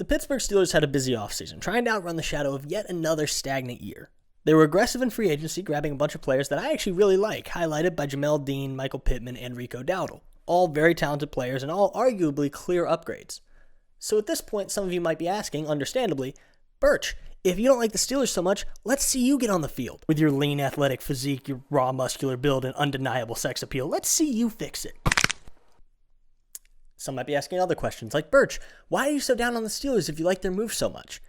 The Pittsburgh Steelers had a busy offseason, trying to outrun the shadow of yet another stagnant year. They were aggressive in free agency, grabbing a bunch of players that I actually really like, highlighted by Jamel Dean, Michael Pittman, and Rico Dowdle. All very talented players and all arguably clear upgrades. So at this point, some of you might be asking, understandably, Birch, if you don't like the Steelers so much, let's see you get on the field. With your lean athletic physique, your raw muscular build, and undeniable sex appeal, let's see you fix it. Some might be asking other questions, like, Birch, why are you so down on the Steelers if you like their moves so much?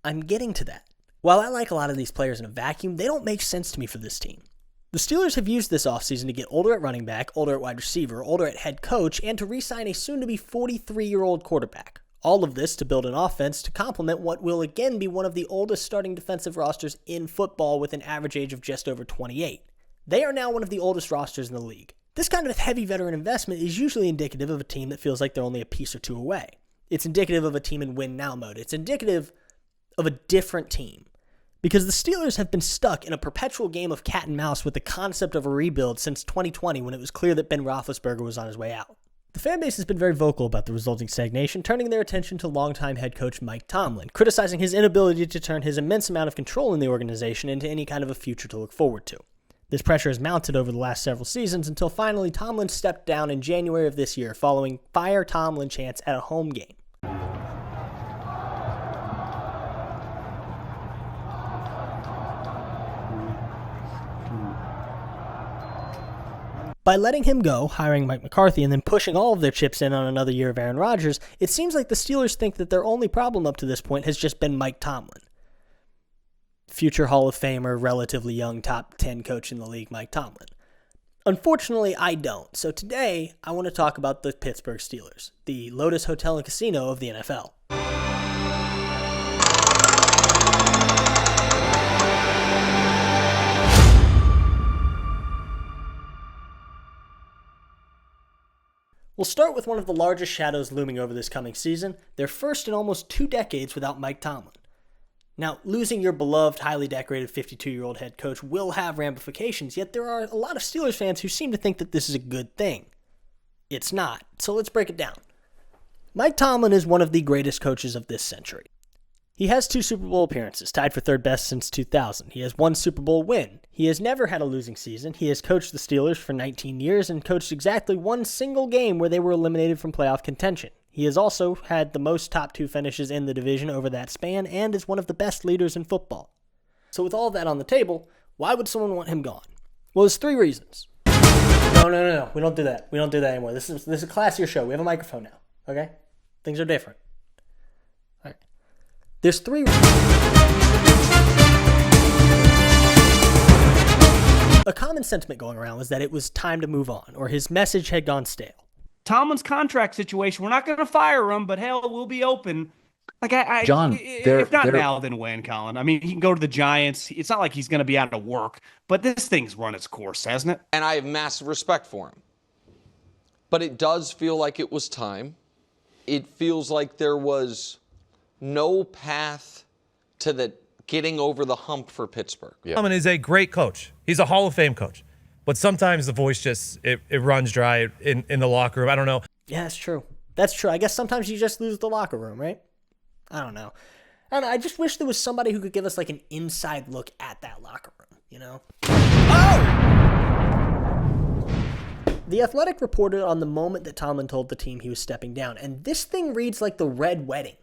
I'm getting to that. While I like a lot of these players in a vacuum, they don't make sense to me for this team. The Steelers have used this offseason to get older at running back, older at wide receiver, older at head coach, and to re-sign a soon-to-be 43-year-old quarterback. All of this to build an offense to complement what will again be one of the oldest starting defensive rosters in football with an average age of just over 28. They are now one of the oldest rosters in the league. This kind of heavy veteran investment is usually indicative of a team that feels like they're only a piece or two away. It's indicative of a team in win-now mode. It's indicative of a different team. Because the Steelers have been stuck in a perpetual game of cat and mouse with the concept of a rebuild since 2020 when it was clear that Ben Roethlisberger was on his way out. The fan base has been very vocal about the resulting stagnation, turning their attention to longtime head coach Mike Tomlin, criticizing his inability to turn his immense amount of control in the organization into any kind of a future to look forward to. This pressure has mounted over the last several seasons until finally Tomlin stepped down in January of this year following "Fire Tomlin" chants at a home game. By letting him go, hiring Mike McCarthy, and then pushing all of their chips in on another year of Aaron Rodgers, it seems like the Steelers think that their only problem up to this point has just been Mike Tomlin. Future Hall of Famer, relatively young, top 10 coach in the league, Mike Tomlin. Unfortunately, I don't. So today, I want to talk about the Pittsburgh Steelers, the Lotus Hotel and Casino of the NFL. We'll start with one of the largest shadows looming over this coming season, their first in almost 2 decades without Mike Tomlin. Now, losing your beloved, highly decorated 52-year-old head coach will have ramifications, yet there are a lot of Steelers fans who seem to think that this is a good thing. It's not, so let's break it down. Mike Tomlin is one of the greatest coaches of this century. He has 2 Super Bowl appearances, tied for third best since 2000. He has 1 Super Bowl win. He has never had a losing season. He has coached the Steelers for 19 years and coached exactly 1 single game where they were eliminated from playoff contention. He has also had the most top 2 finishes in the division over that span and is one of the best leaders in football. So with all that on the table, why would someone want him gone? Well, there's 3 reasons. No. We don't do that. We don't do that anymore. This is a classier show. We have a microphone now. Okay? Things are different. All right. There's 3 reasons. A common sentiment going around was that it was time to move on, or his message had gone stale. Tomlin's contract situation, we're not going to fire him, but hell, we'll be open. John, if not now, then when, Colin? I mean, he can go to the Giants. It's not like he's going to be out of work, but this thing's run its course, hasn't it? And I have massive respect for him. But it does feel like it was time. It feels like there was no path to the getting over the hump for Pittsburgh. Yeah. Tomlin is a great coach. He's a Hall of Fame coach. But sometimes the voice just, it runs dry in the locker room. I don't know. Yeah, that's true. That's true. I guess sometimes you just lose the locker room, right? I don't know. I just wish there was somebody who could give us like an inside look at that locker room, you know? Oh! The Athletic reported on the moment that Tomlin told the team he was stepping down, and this thing reads like the Red Wedding.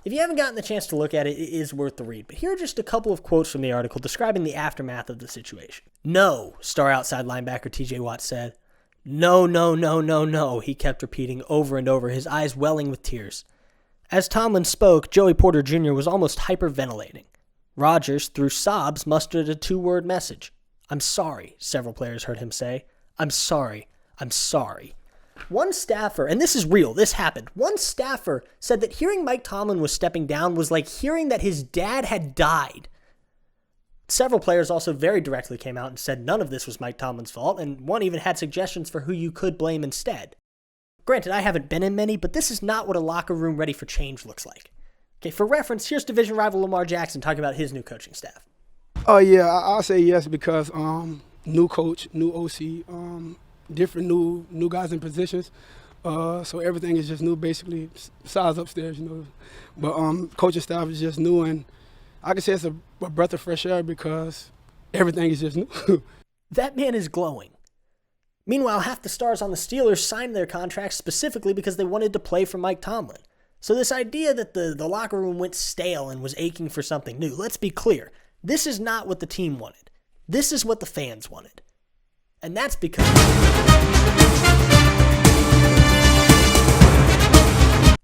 If you haven't gotten the chance to look at it, it is worth the read. But here are just a couple of quotes from the article describing the aftermath of the situation. "No," star outside linebacker TJ Watt said. "No, no, no, no, no," he kept repeating over and over, his eyes welling with tears. As Tomlin spoke, Joey Porter Jr. was almost hyperventilating. Rodgers, through sobs, mustered a 2-word message. "I'm sorry," several players heard him say. "I'm sorry. I'm sorry." One staffer, and this is real, this happened, one staffer said that hearing Mike Tomlin was stepping down was like hearing that his dad had died. Several players also very directly came out and said none of this was Mike Tomlin's fault, and one even had suggestions for who you could blame instead. Granted, I haven't been in many, but this is not what a locker room ready for change looks like. Okay, for reference, here's division rival Lamar Jackson talking about his new coaching staff. Oh, yeah, I'll say yes because new coach, new OC, different new guys in positions. So everything is just new, basically, besides upstairs, But coaching staff is just new, and I can say it's a breath of fresh air because everything is just new. That man is glowing. Meanwhile, half the stars on the Steelers signed their contracts specifically because they wanted to play for Mike Tomlin. So this idea that the locker room went stale and was aching for something new, let's be clear. This is not what the team wanted. This is what the fans wanted. And that's because...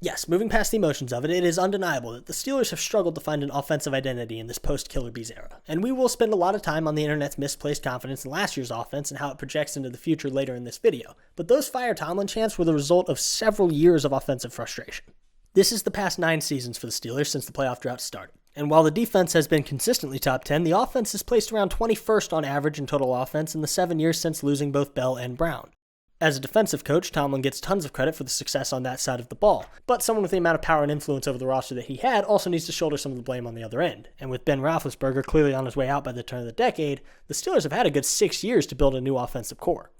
Yes, moving past the emotions of it, it is undeniable that the Steelers have struggled to find an offensive identity in this post-Killer Bees era, and we will spend a lot of time on the internet's misplaced confidence in last year's offense and how it projects into the future later in this video, but those Fire Tomlin chants were the result of several years of offensive frustration. This is the past 9 seasons for the Steelers since the playoff drought started, and while the defense has been consistently top 10, the offense is placed around 21st on average in total offense in the 7 years since losing both Bell and Brown. As a defensive coach, Tomlin gets tons of credit for the success on that side of the ball, but someone with the amount of power and influence over the roster that he had also needs to shoulder some of the blame on the other end. And with Ben Roethlisberger clearly on his way out by the turn of the decade, the Steelers have had a good 6 years to build a new offensive core.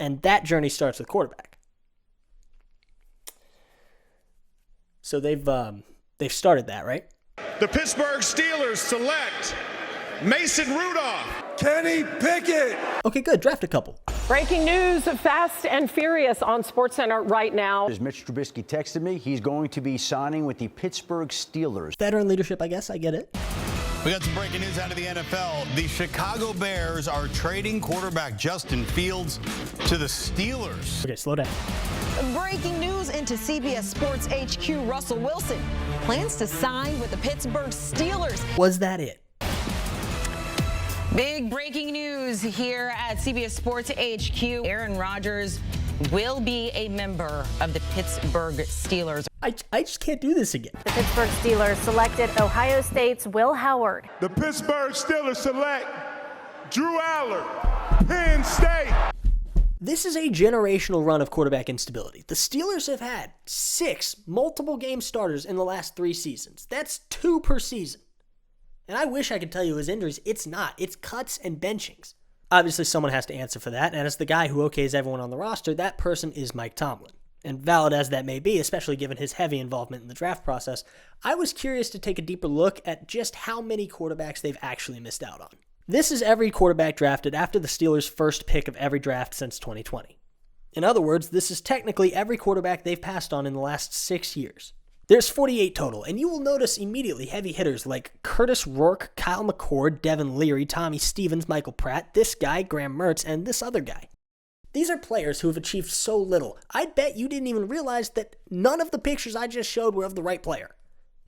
And that journey starts with quarterback. So they've started that, right? The Pittsburgh Steelers select Mason Rudolph. Kenny Pickett. Okay, good. Draft a couple. Breaking news, Fast and Furious on SportsCenter right now. As Mitch Trubisky texted me, he's going to be signing with the Pittsburgh Steelers. Veteran leadership, I guess. I get it. We got some breaking news out of the NFL. The Chicago Bears are trading quarterback Justin Fields to the Steelers. Okay, slow down. Breaking news into CBS Sports HQ, Russell Wilson plans to sign with the Pittsburgh Steelers. Was that it? Big breaking news here at CBS Sports HQ. Aaron Rodgers will be a member of the Pittsburgh Steelers. I just can't do this again. The Pittsburgh Steelers selected Ohio State's Will Howard. The Pittsburgh Steelers select Drew Aller, Penn State. This is a generational run of quarterback instability. The Steelers have had 6 multiple game starters in the last 3 seasons. That's 2 per season. And I wish I could tell you it was injuries. It's not. It's cuts and benchings. Obviously, someone has to answer for that, and as the guy who okays everyone on the roster, that person is Mike Tomlin. And valid as that may be, especially given his heavy involvement in the draft process, I was curious to take a deeper look at just how many quarterbacks they've actually missed out on. This is every quarterback drafted after the Steelers' first pick of every draft since 2020. In other words, this is technically every quarterback they've passed on in the last 6 years. There's 48 total, and you will notice immediately heavy hitters like Curtis Rourke, Kyle McCord, Devin Leary, Tommy Stevens, Michael Pratt, this guy, Graham Mertz, and this other guy. These are players who have achieved so little. I bet you didn't even realize that none of the pictures I just showed were of the right player.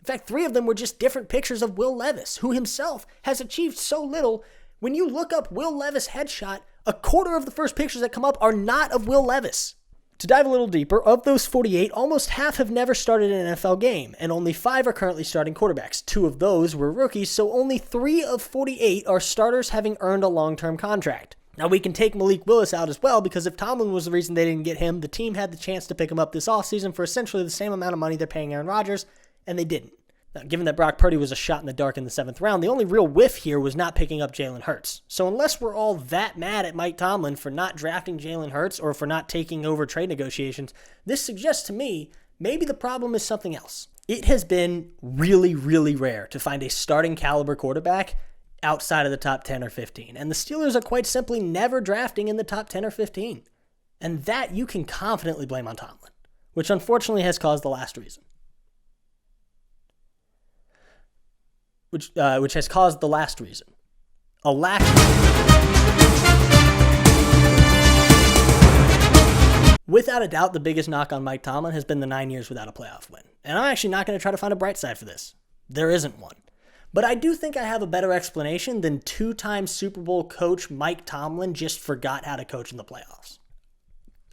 In fact, 3 of them were just different pictures of Will Levis, who himself has achieved so little. When you look up Will Levis headshot, a quarter of the first pictures that come up are not of Will Levis. To dive a little deeper, of those 48, almost half have never started an NFL game, and only 5 are currently starting quarterbacks. 2 of those were rookies, so only 3 of 48 are starters having earned a long-term contract. Now, we can take Malik Willis out as well, because if Tomlin was the reason they didn't get him, the team had the chance to pick him up this offseason for essentially the same amount of money they're paying Aaron Rodgers, and they didn't. Now, given that Brock Purdy was a shot in the dark in the 7th round, the only real whiff here was not picking up Jalen Hurts. So unless we're all that mad at Mike Tomlin for not drafting Jalen Hurts or for not taking over trade negotiations, this suggests to me maybe the problem is something else. It has been really, really rare to find a starting caliber quarterback outside of the top 10 or 15, and the Steelers are quite simply never drafting in the top 10 or 15. And that you can confidently blame on Tomlin, which unfortunately has caused the last reason. Which has caused the last reason. A lack... Without a doubt, the biggest knock on Mike Tomlin has been the 9 years without a playoff win. And I'm actually not going to try to find a bright side for this. There isn't one. But I do think I have a better explanation than 2-time Super Bowl coach Mike Tomlin just forgot how to coach in the playoffs.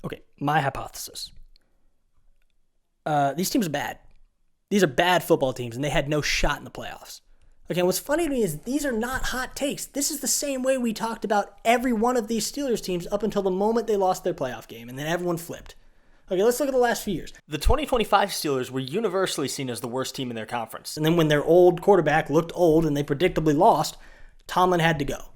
Okay, my hypothesis. These teams are bad. These are bad football teams, and they had no shot in the playoffs. Okay, and what's funny to me is these are not hot takes. This is the same way we talked about every one of these Steelers teams up until the moment they lost their playoff game, and then everyone flipped. Okay, let's look at the last few years. The 2025 Steelers were universally seen as the worst team in their conference, and then when their old quarterback looked old and they predictably lost, Tomlin had to go.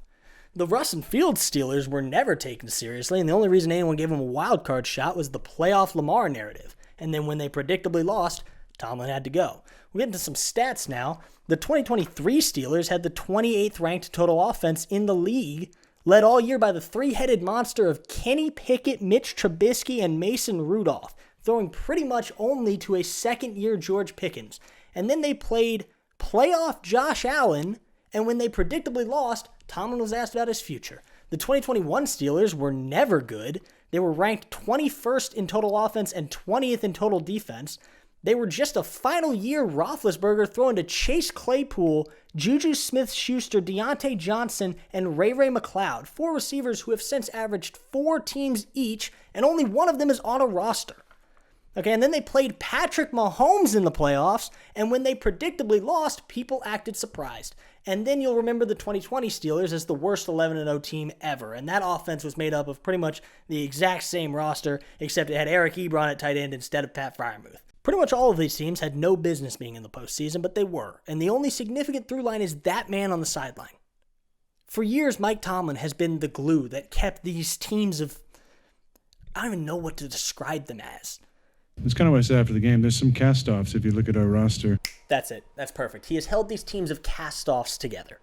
The Russ and Fields Steelers were never taken seriously, and the only reason anyone gave them a wild card shot was the playoff Lamar narrative. And then when they predictably lost, Tomlin had to go. We'll get into some stats now. The 2023 Steelers had the 28th ranked total offense in the league, led all year by the three-headed monster of Kenny Pickett, Mitch Trubisky, and Mason Rudolph, throwing pretty much only to a second-year George Pickens. And then they played playoff Josh Allen, and when they predictably lost, Tomlin was asked about his future. The 2021 Steelers were never good. They were ranked 21st in total offense and 20th in total defense. They were just a final-year Roethlisberger throwing to Chase Claypool, Juju Smith-Schuster, Deontay Johnson, and Ray McCloud, 4 receivers who have since averaged 4 teams each, and only one of them is on a roster. Okay, and then they played Patrick Mahomes in the playoffs, and when they predictably lost, people acted surprised. And then you'll remember the 2020 Steelers as the worst 11-0 team ever, and that offense was made up of pretty much the exact same roster, except it had Eric Ebron at tight end instead of Pat Freiermuth. Pretty much all of these teams had no business being in the postseason, but they were, and the only significant through line is that man on the sideline. For years, Mike Tomlin has been the glue that kept these teams of, I don't even know what to describe them as. That's kind of what I said after the game. There's some cast-offs if you look at our roster. That's it. That's perfect. He has held these teams of cast-offs together.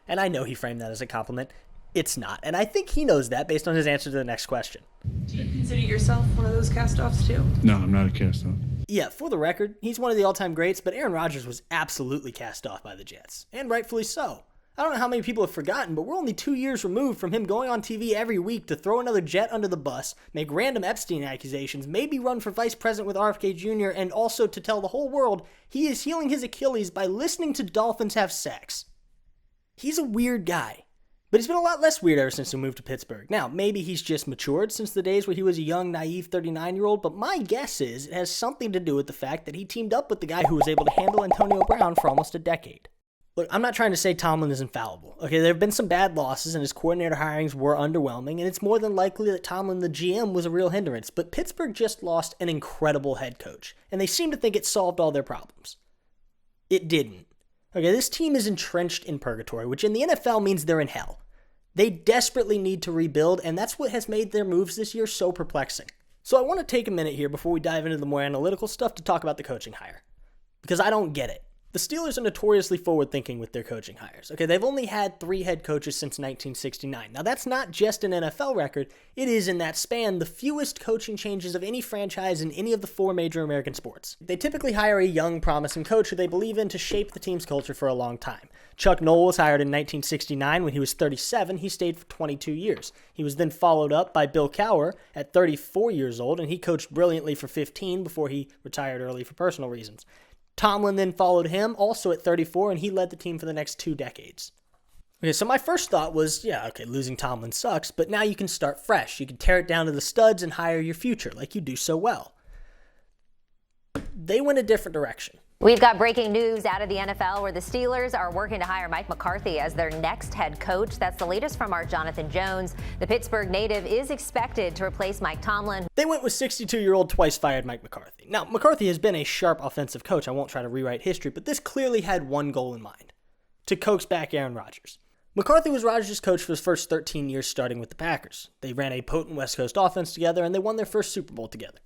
And I know he framed that as a compliment. It's not. And I think he knows that based on his answer to the next question. Do you consider yourself one of those cast-offs too? No, I'm not a cast-off. Yeah, for the record, he's one of the all-time greats, but Aaron Rodgers was absolutely cast off by the Jets. And rightfully so. I don't know how many people have forgotten, but we're only 2 years removed from him going on TV every week to throw another Jet under the bus, make random Epstein accusations, maybe run for vice president with RFK Jr., and also to tell the whole world he is healing his Achilles by listening to dolphins have sex. He's a weird guy, but he's been a lot less weird ever since he moved to Pittsburgh. Now, maybe he's just matured since the days where he was a young, naive 39-year-old, but my guess is it has something to do with the fact that he teamed up with the guy who was able to handle Antonio Brown for almost a decade. Look, I'm not trying to say Tomlin is infallible. Okay, there have been some bad losses, and his coordinator hirings were underwhelming, and it's more than likely that Tomlin, the GM, was a real hindrance. But Pittsburgh just lost an incredible head coach, and they seem to think it solved all their problems. It didn't. Okay, this team is entrenched in purgatory, which in the NFL means they're in hell. They desperately need to rebuild, and that's what has made their moves this year so perplexing. So I want to take a minute here before we dive into the more analytical stuff to talk about the coaching hire, because I don't get it. The Steelers are notoriously forward-thinking with their coaching hires. Okay, they've only had 3 head coaches since 1969. Now, that's not just an NFL record. It is, in that span, the fewest coaching changes of any franchise in any of the 4 major American sports. They typically hire a young, promising coach who they believe in to shape the team's culture for a long time. Chuck Noll was hired in 1969 when he was 37. He stayed for 22 years. He was then followed up by Bill Cowher at 34 years old, and he coached brilliantly for 15 before he retired early for personal reasons. Tomlin then followed him, also at 34, and he led the team for the next 2 decades. Okay, so my first thought was, losing Tomlin sucks, but now you can start fresh. You can tear it down to the studs and hire your future, like you do so well. They went a different direction. We've got breaking news out of the NFL where the Steelers are working to hire Mike McCarthy as their next head coach. That's the latest from our Jonathan Jones. The Pittsburgh native is expected to replace Mike Tomlin. They went with 62-year-old twice-fired Mike McCarthy. Now, McCarthy has been a sharp offensive coach. I won't try to rewrite history, but this clearly had one goal in mind: to coax back Aaron Rodgers. McCarthy was Rodgers' coach for his first 13 years starting with the Packers. They ran a potent West Coast offense together, and they won their first Super Bowl together.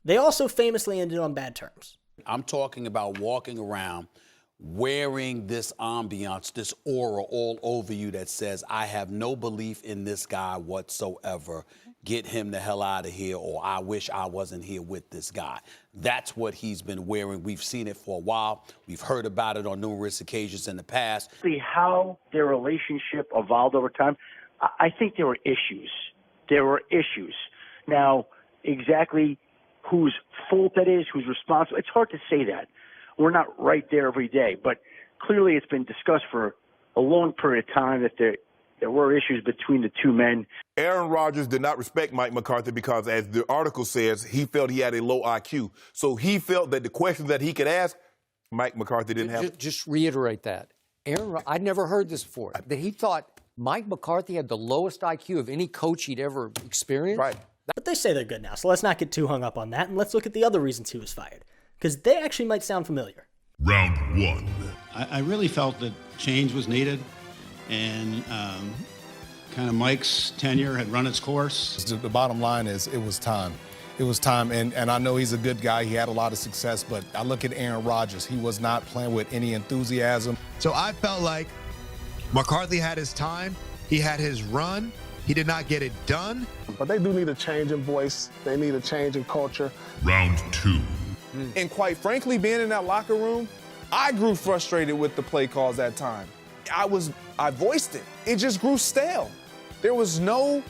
They also famously ended on bad terms. I'm talking about walking around wearing this ambiance, this aura all over you that says, I have no belief in this guy whatsoever. Get him the hell out of here, or I wish I wasn't here with this guy. That's what he's been wearing. We've seen it for a while. We've heard about it on numerous occasions in the past. How their relationship evolved over time, I think there were issues. Now, exactly whose fault that is, who's responsible, it's hard to say that. We're not right there every day, but clearly it's been discussed for a long period of time that there were issues between the two men. Aaron Rodgers did not respect Mike McCarthy because, as the article says, he felt he had a low IQ. So he felt that the questions that he could ask, Mike McCarthy didn't have. Just reiterate that. I'd never heard this before, that he thought Mike McCarthy had the lowest IQ of any coach he'd ever experienced. Right. But they say they're good now, so let's not get too hung up on that, and let's look at the other reasons he was fired, because they actually might sound familiar. Round 1. I really felt that change was needed, and kind of Mike's tenure had run its course? The bottom line is it was time. It was time, and I know he's a good guy. He had a lot of success, but I look at Aaron Rodgers. He was not playing with any enthusiasm. So I felt like McCarthy had his time. He had his run. He did not get it done. But they do need a change in voice. They need a change in culture. Round 2. And quite frankly, being in that locker room, I grew frustrated with the play calls that time. I voiced it. It just grew stale. There was no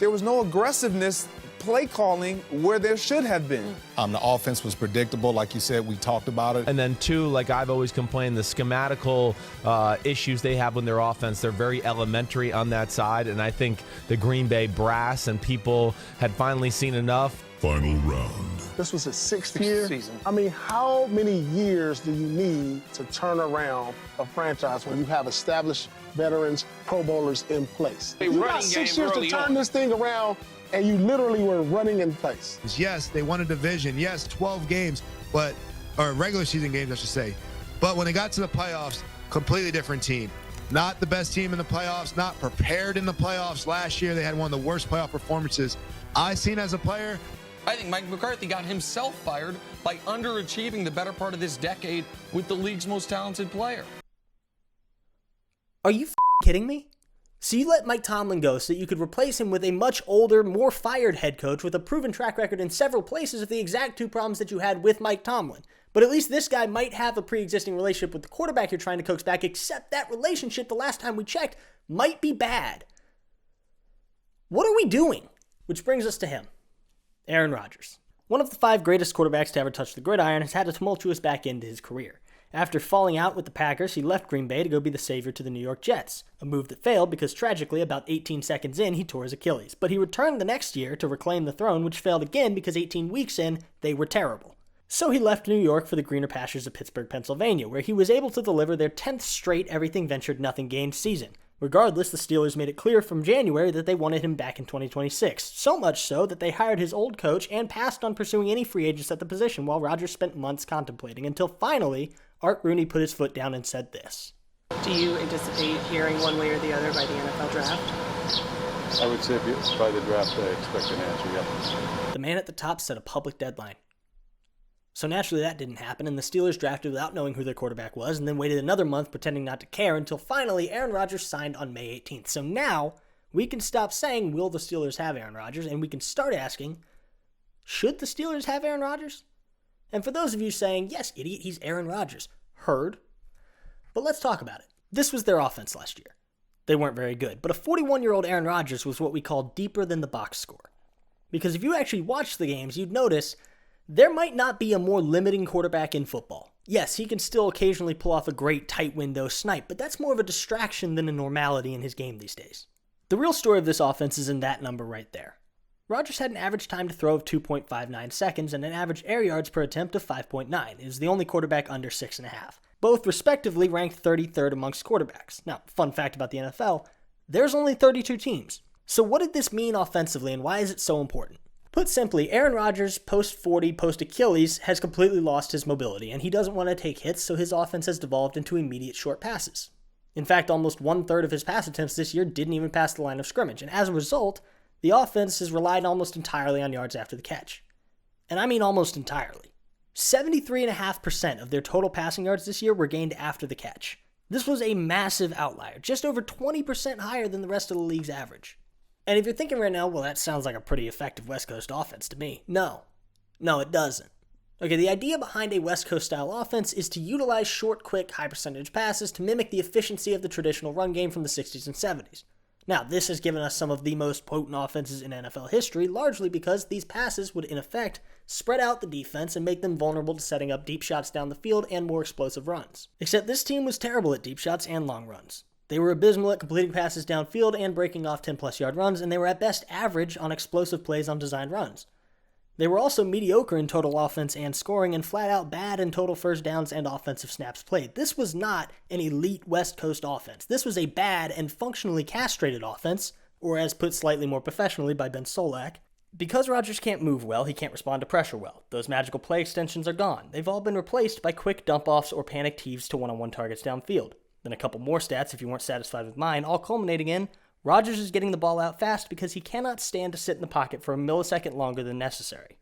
aggressiveness play calling where there should have been. The offense was predictable, like you said. We talked about it. And then two, like I've always complained, the schematical issues they have with their offense, they're very elementary on that side. And I think the Green Bay brass and people had finally seen enough. Final round. This was his sixth year. Season. I mean, how many years do you need to turn around a franchise when you have established veterans, Pro Bowlers in place? You got 6 years to turn this thing around, and you literally were running in place. Yes, they won a division. Yes, 12 games, or regular season games, I should say. But when they got to the playoffs, completely different team. Not the best team in the playoffs, not prepared in the playoffs. Last year, they had one of the worst playoff performances I've seen as a player. I think Mike McCarthy got himself fired by underachieving the better part of this decade with the league's most talented player. Are you kidding me? So you let Mike Tomlin go so that you could replace him with a much older, more fired head coach with a proven track record in several places of the exact two problems that you had with Mike Tomlin. But at least this guy might have a pre-existing relationship with the quarterback you're trying to coax back, except that relationship, the last time we checked, might be bad. What are we doing? Which brings us to him. Aaron Rodgers. One of the 5 greatest quarterbacks to ever touch the gridiron, has had a tumultuous back end to his career. After falling out with the Packers, he left Green Bay to go be the savior to the New York Jets, a move that failed because tragically about 18 seconds in he tore his Achilles. But he returned the next year to reclaim the throne, which failed again because 18 weeks in, they were terrible. So he left New York for the greener pastures of Pittsburgh, Pennsylvania, where he was able to deliver their 10th straight everything ventured nothing gained season. Regardless, the Steelers made it clear from January that they wanted him back in 2026, so much so that they hired his old coach and passed on pursuing any free agents at the position while Rodgers spent months contemplating, until finally, Art Rooney put his foot down and said this. Do you anticipate hearing one way or the other by the NFL draft? I would say by the draft, I expect an answer, yeah. The man at the top set a public deadline. So naturally that didn't happen, and the Steelers drafted without knowing who their quarterback was, and then waited another month pretending not to care until finally Aaron Rodgers signed on May 18th. So now we can stop saying, will the Steelers have Aaron Rodgers? And we can start asking, should the Steelers have Aaron Rodgers? And for those of you saying, yes, idiot, he's Aaron Rodgers. Heard. But let's talk about it. This was their offense last year. They weren't very good, but a 41-year-old Aaron Rodgers was what we call deeper than the box score. Because if you actually watch the games, you'd notice there might not be a more limiting quarterback in football. Yes, he can still occasionally pull off a great tight window snipe, but that's more of a distraction than a normality in his game these days. The real story of this offense is in that number right there. Rodgers had an average time to throw of 2.59 seconds and an average air yards per attempt of 5.9. He was the only quarterback under 6.5. Both respectively ranked 33rd amongst quarterbacks. Now, fun fact about the NFL, there's only 32 teams. So what did this mean offensively, and why is it so important? Put simply, Aaron Rodgers, post-40, post-Achilles, has completely lost his mobility, and he doesn't want to take hits, so his offense has devolved into immediate short passes. In fact, almost 1/3 of his pass attempts this year didn't even pass the line of scrimmage, and as a result, the offense has relied almost entirely on yards after the catch. And I mean almost entirely. 73.5% of their total passing yards this year were gained after the catch. This was a massive outlier, just over 20% higher than the rest of the league's average. And if you're thinking right now, well, that sounds like a pretty effective West Coast offense to me. No, it doesn't. Okay, the idea behind a West Coast style offense is to utilize short, quick, high percentage passes to mimic the efficiency of the traditional run game from the 60s and 70s. Now, this has given us some of the most potent offenses in NFL history, largely because these passes would, in effect, spread out the defense and make them vulnerable to setting up deep shots down the field and more explosive runs. Except this team was terrible at deep shots and long runs. They were abysmal at completing passes downfield and breaking off 10-plus yard runs, and they were at best average on explosive plays on designed runs. They were also mediocre in total offense and scoring, and flat-out bad in total first downs and offensive snaps played. This was not an elite West Coast offense. This was a bad and functionally castrated offense, or as put slightly more professionally by Ben Solak. Because Rodgers can't move well, he can't respond to pressure well. Those magical play extensions are gone. They've all been replaced by quick dump-offs or panicked heaves to one-on-one targets downfield. Then a couple more stats if you weren't satisfied with mine, all culminating in Rodgers is getting the ball out fast because he cannot stand to sit in the pocket for a millisecond longer than necessary.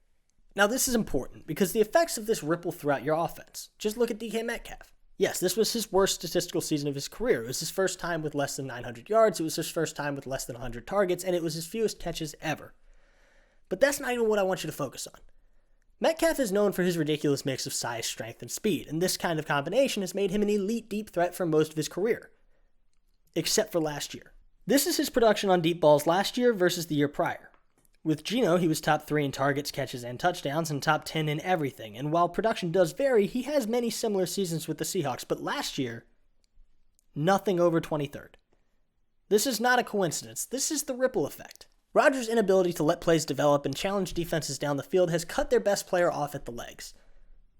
Now this is important because the effects of this ripple throughout your offense. Just look at DK Metcalf. Yes, this was his worst statistical season of his career. It was his first time with less than 900 yards, it was his first time with less than 100 targets, and it was his fewest catches ever. But that's not even what I want you to focus on. Metcalf is known for his ridiculous mix of size, strength, and speed, and this kind of combination has made him an elite deep threat for most of his career. Except for last year. This is his production on deep balls last year versus the year prior. With Geno, he was top 3 in targets, catches, and touchdowns, and top 10 in everything, and while production does vary, he has many similar seasons with the Seahawks, but last year, nothing over 23rd. This is not a coincidence. This is the ripple effect. Rodgers' inability to let plays develop and challenge defenses down the field has cut their best player off at the legs.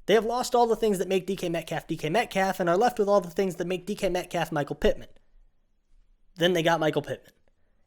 They have lost all the things that make DK Metcalf, and are left with all the things that make DK Metcalf Michael Pittman. Then they got Michael Pittman.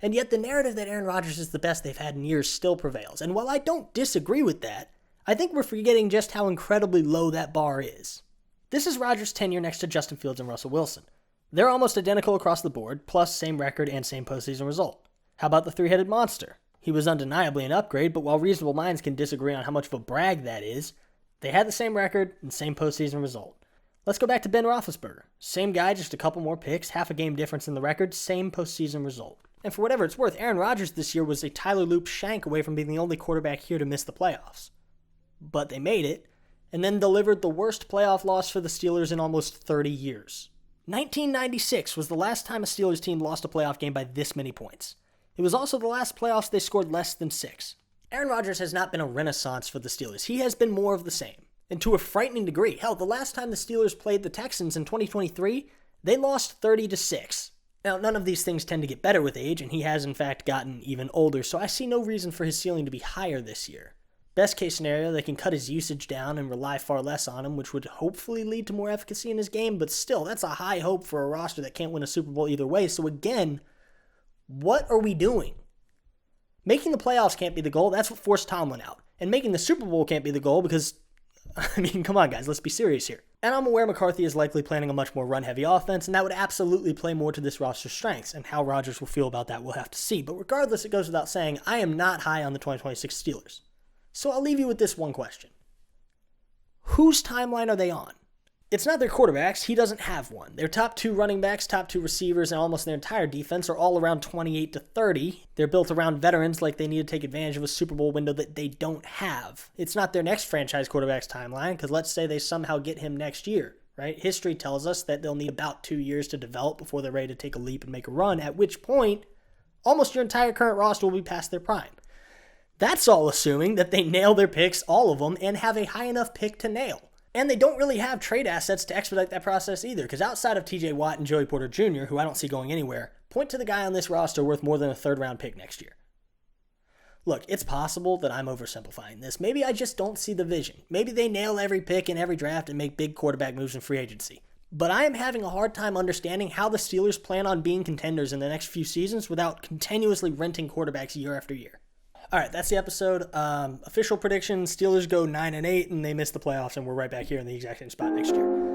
And yet the narrative that Aaron Rodgers is the best they've had in years still prevails. And while I don't disagree with that, I think we're forgetting just how incredibly low that bar is. This is Rodgers' tenure next to Justin Fields and Russell Wilson. They're almost identical across the board, plus same record and same postseason result. How about the three-headed monster? He was undeniably an upgrade, but while reasonable minds can disagree on how much of a brag that is, they had the same record and same postseason result. Let's go back to Ben Roethlisberger. Same guy, just a couple more picks, half a game difference in the record, same postseason result. And for whatever it's worth, Aaron Rodgers this year was a Tyler Loop shank away from being the only quarterback here to miss the playoffs. But they made it, and then delivered the worst playoff loss for the Steelers in almost 30 years. 1996 was the last time a Steelers team lost a playoff game by this many points. It was also the last playoffs they scored less than 6. Aaron Rodgers has not been a renaissance for the Steelers. He has been more of the same. And to a frightening degree. Hell, the last time the Steelers played the Texans in 2023, they lost 30-6. Now, none of these things tend to get better with age, and he has in fact gotten even older, so I see no reason for his ceiling to be higher this year. Best case scenario, they can cut his usage down and rely far less on him, which would hopefully lead to more efficacy in his game, but still, that's a high hope for a roster that can't win a Super Bowl either way. So again, what are we doing? Making the playoffs can't be the goal. That's what forced Tomlin out. And making the Super Bowl can't be the goal because, I mean, come on guys, let's be serious here. And I'm aware McCarthy is likely planning a much more run-heavy offense, and that would absolutely play more to this roster's strengths, and how Rodgers will feel about that we'll have to see. But regardless, it goes without saying, I am not high on the 2026 Steelers. So I'll leave you with this one question. Whose timeline are they on? It's not their quarterbacks. He doesn't have one. Their top 2 running backs, top 2 receivers, and almost their entire defense are all around 28-30. They're built around veterans like they need to take advantage of a Super Bowl window that they don't have. It's not their next franchise quarterback's timeline, because let's say they somehow get him next year, right? History tells us that they'll need about 2 years to develop before they're ready to take a leap and make a run, at which point almost your entire current roster will be past their prime. That's all assuming that they nail their picks, all of them, and have a high enough pick to nail. And they don't really have trade assets to expedite that process either, because outside of TJ Watt and Joey Porter Jr., who I don't see going anywhere, point to the guy on this roster worth more than a third-round pick next year. Look, it's possible that I'm oversimplifying this. Maybe I just don't see the vision. Maybe they nail every pick in every draft and make big quarterback moves in free agency. But I am having a hard time understanding how the Steelers plan on being contenders in the next few seasons without continuously renting quarterbacks year after year. All right, that's the episode. Official prediction, Steelers go 9-8, and they miss the playoffs, and we're right back here in the exact same spot next year.